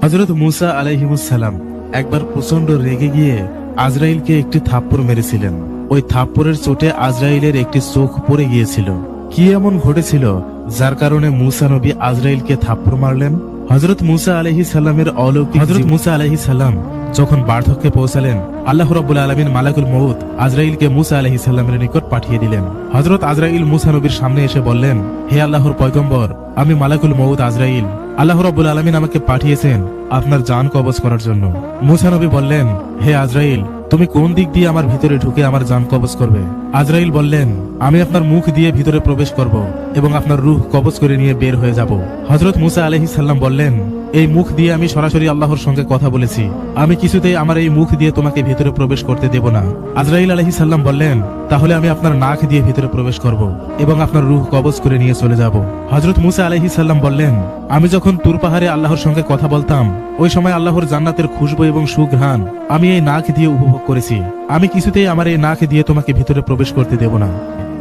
হযরত মূসা আলাইহিস সালাম একবার প্রচন্ড রেগে গিয়ে আজরাইলকে একটি থাপ্পড় মেরেছিলেন। ওই থাপ্পড়ের চোটে আজরাইলের একটি চোখ পড়ে গিয়েছিল। কি এমন ঘটেছিল যার কারণে মূসা নবী আজরাইলকে থাপ্পড় মারলেন? হযরত মূসা আলাইহিস সালামের অলৌকিক হযরত মূসা আলাইহিস সালাম যখন বার্ধক্যে পৌঁছালেন, আল্লাহ রাব্বুল আলামিন মালাকুল মউত আজরাইলকে মূসা আলাইহিস সালামের নিকট পাঠিয়ে দিলেন। হযরত আজরাইল মূসা নবীর সামনে এসে বললেন, হে আল্লাহর পয়গম্বর, আমি মালাকুল মউত আজরাইল। আল্লাহ রাব্বুল আলামিন আমাকে পাঠিয়েছেন আপনার জান কবজ করার জন্য। মূসা নবী বললেন, হে আজরাইল, তুমি কোন দিক দিয়ে আমার ভিতরে ঢুকে আমার জান কবজ করবে? আজরাইল বললেন, আমি আপনার মুখ দিয়ে ভিতরে প্রবেশ করব এবং আপনার রূহ কবজ করে নিয়ে বের হয়ে যাব। হযরত মূসা আলাইহিস সালাম বললেন, এই মুখ দিয়ে আমি সরাসরি আল্লাহর সঙ্গে কথা বলেছি, আমি কিছুতেই আমার এই মুখ দিয়ে তোমাকে ভিতরে প্রবেশ করতে দেব না। আজরাইল আলাইহিস সালাম বললেন, তাহলে আমি আপনার নাক দিয়ে ভিতরে প্রবেশ করব এবং আপনার রূহ কবজ করে নিয়ে চলে যাব। হযরত মূসা আলাইহিস সালাম বললেন, আমি যখন তুর পাহাড়ে আল্লাহর সঙ্গে কথা বলতাম, ওই সময় আল্লাহর জান্নাতের খুশবু এবং সুঘ্রাণ আমি এই নাক দিয়ে উপভোগ করেছি, আমি কিছুতেই আমার এই নাক দিয়ে তোমাকে ভিতরে প্রবেশ করতে দেব না।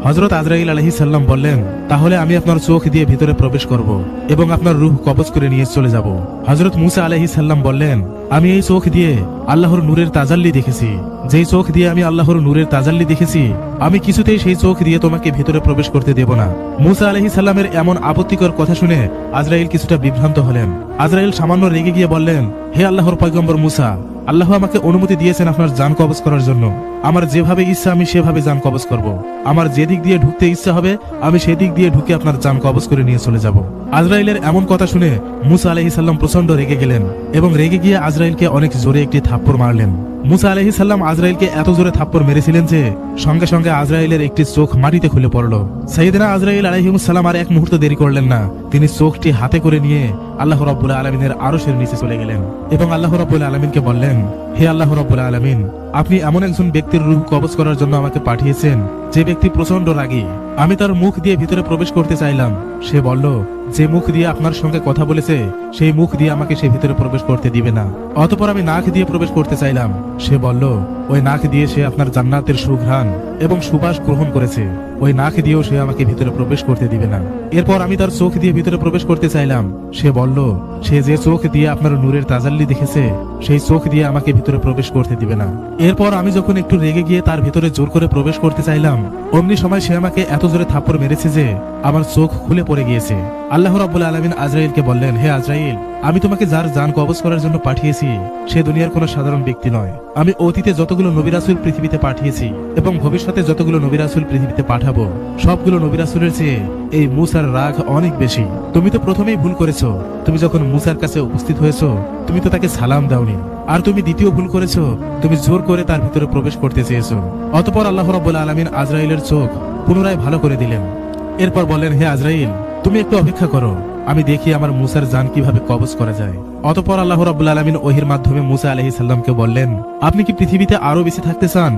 হযরত আজরাইল আলাইহিস সালাম বললেন, তাহলে আমি আপনার চোখ দিয়ে ভিতরে প্রবেশ করব এবং আপনার রূহ কবজ করে নিয়ে চলে যাব। হযরত মূসা আলাইহিস সালাম বললেন, আমি এই চোখ দিয়ে আল্লাহর নূরের তাজাল্লি দেখেছি, যেই চোখ দিয়ে আমি আল্লাহর নূরের তাজাল্লি দেখেছি, আমি কিছুতেই সেই চোখ দিয়ে তোমাকে ভিতরে প্রবেশ করতে দেব না। মূসা আলাইহিস সালামের এমন আপত্তিকর কথা শুনে আজরাইল কিছুটা বিভ্রান্ত হলেন। আজরাইল সামান্য রেগে গিয়ে বললেন, হে আল্লাহর পয়গম্বর মূসা, আল্লাহ আমাকে অনুমতি দিয়েছেন আপনার জান কবজ করার জন্য। আমার যেভাবে ইচ্ছা আমি সেভাবে জান কবজ করব। আমার যে দিক দিয়ে ঢুকতে ইচ্ছা হবে আমি সেই দিক দিয়ে ঢুকে আপনার জান কবজ করে নিয়ে চলে যাব। আজরাইলের এমন কথা শুনে মূসা আলাইহিস সালাম প্রচন্ড রেগে গেলেন এবং রেগে গিয়ে আজরাইলকে অনেক জোরে একটি থাপ্পড় মারলেন। মূসা আলাইহিস সালাম আজরাইলকে এত জোরে থাপ্পড় মেরেছিলেন যে সঙ্গে সঙ্গে আজরাইলের একটি চোখ মাটিতে খুলে পড়ল। সাইয়েদনা আজরাইল আলাইহিস সালাম আর এক মুহূর্ত দেরি করলেন না, তিনি চোখটি হাতে করে নিয়ে আল্লাহ রাব্বুল আলামিনের আরশের নিচে চলে গেলেন এবং আল্লাহ রাব্বুল আলামিনকে বললেন, হে আল্লাহ রাব্বুল আলামিন, আপনি এমন একজন ব্যক্তির রূহ কবজ করার জন্য আমাকে পাঠিয়েছেন যে ব্যক্তি প্রচন্ড রাগী। আমি তার মুখ দিয়ে ভিতরে প্রবেশ করতে চাইলাম, সে বলল, যে মুখ দিয়ে আপনার সঙ্গে কথা বলেছে সেই মুখ দিয়ে আমাকে সে ভিতরে প্রবেশ করতে দিবে না। অতঃপর আমি নাক দিয়ে প্রবেশ করতে চাইলাম, সে বলল, ওই নাক দিয়ে সে আপনার জান্নাতের সুঘ্রাণ এবং সুবাস গ্রহণ করেছে, ওই নাক দিয়েও সে আমাকে ভিতরে প্রবেশ করতে দিবে না। এরপর আমি তার চোখ দিয়ে ভিতরে প্রবেশ করতে চাইলাম, সে বলল, সে যে চোখ দিয়ে আপনার নূরের তাজাল্লি দেখেছে সেই চোখ দিয়ে আমাকে ভিতরে প্রবেশ করতে দিবে না। এরপর আমি যখন একটু রেগে গিয়ে তার ভিতরে জোর করে প্রবেশ করতে চাইলাম, অমনি সময় সে আমাকে এত জোরে থাপ্পড় মেরেছে যে আমার চোখ খুলে পড়ে গিয়েছে। আল্লাহ রাব্বুল আলামিন আজরাইলকে বললেন, হে আজরাইল, আমি তোমাকে যার জান কবজ করার জন্য পাঠিয়েছি সে দুনিয়ার কোনো সাধারণ ব্যক্তি নয়। আমি অতীতে যতগুলো নবী রাসূল পৃথিবীতে পাঠিয়েছি এবং ভবিষ্যতে যতগুলো নবী রাসূল পৃথিবীতে পাঠাবো সবগুলো নবী রাসূলের চেয়ে এই মূসার রাগ অনেক বেশি। তুমি তো প্রথমেই ভুল করেছো, তুমি যখন মূসার কাছে উপস্থিত হয়েছো তুমি তো তাকে সালাম দাওনি। আর তুমি দ্বিতীয় ভুল করেছো, তুমি জোর করে তার ভিতরে প্রবেশ করতে চেয়েছো। অতঃপর আল্লাহ রাব্বুল আলামিন আজরাইলের চোখ পুনরায় ভালো করে দিলেন। এরপর বললেন, হে আজরাইল, তুমি একটু অপেক্ষা করো, আমি দেখি আমার মূসার জান কিভাবে কবজ করা যায়। অতঃপর আল্লাহ রাব্বুল আলামিন ওহীর মাধ্যমে মূসা আলাইহিস সালামকে বললেন, আপনি কি পৃথিবীতে আরো বেশি থাকতে চান?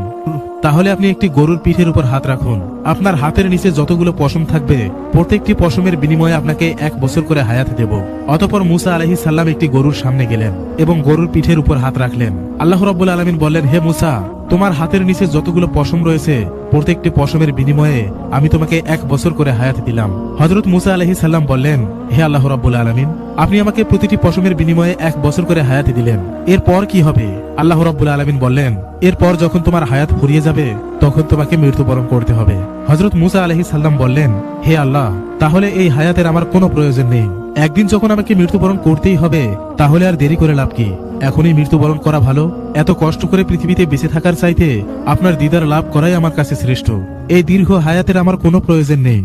তাহলে আপনি একটি গরুর পিঠের উপর হাত রাখুন, আপনার হাতের নিচে যতগুলো পশম থাকবে প্রত্যেকটি পশমের বিনিময়ে আপনাকে 1 বছর করে হায়াত দেব। অতঃপর মূসা আলাইহিস সালাম একটি গরুর সামনে গেলেন এবং গরুর পিঠের উপর হাত রাখলেন। আল্লাহ রাব্বুল আলামিন বললেন, হে মূসা, তোমার হাতের নিচে যতগুলো পশম রয়েছে প্রত্যেকটি পশমের বিনিময়ে আমি তোমাকে 1 বছর করে হায়াত দিলাম। হযরত মূসা আলাইহিস সালাম বললেন, হে আল্লাহ রাব্বুল আলামিন, আপনি আমাকে প্রতিটি পশমের বিনিময়ে 1 বছর করে হায়াত দিলেন, এরপর কি হবে? আল্লাহ রাব্বুল আলামিন বললেন, এরপর যখন তোমার হায়াত ফুরিয়ে যাবে তখন তোমাকে মৃত্যুবরণ করতে হবে। হযরত মূসা আলাইহিস সালাম বললেন, হে আল্লাহ, তাহলে এই হায়াতের আমার কোনো প্রয়োজন নেই। একদিন যখন আমাকে মৃত্যুবরণ করতেই হবে তাহলে আর দেরি করে লাভ কি? এখনই মৃত্যুবরণ করা ভালো। এত কষ্ট করে পৃথিবীতে বেঁচে থাকার চাইতে আপনার দিদার লাভ করাই আমার কাছে শ্রেষ্ঠ। এই দীর্ঘ হায়াতের আমার কোনো প্রয়োজন নেই।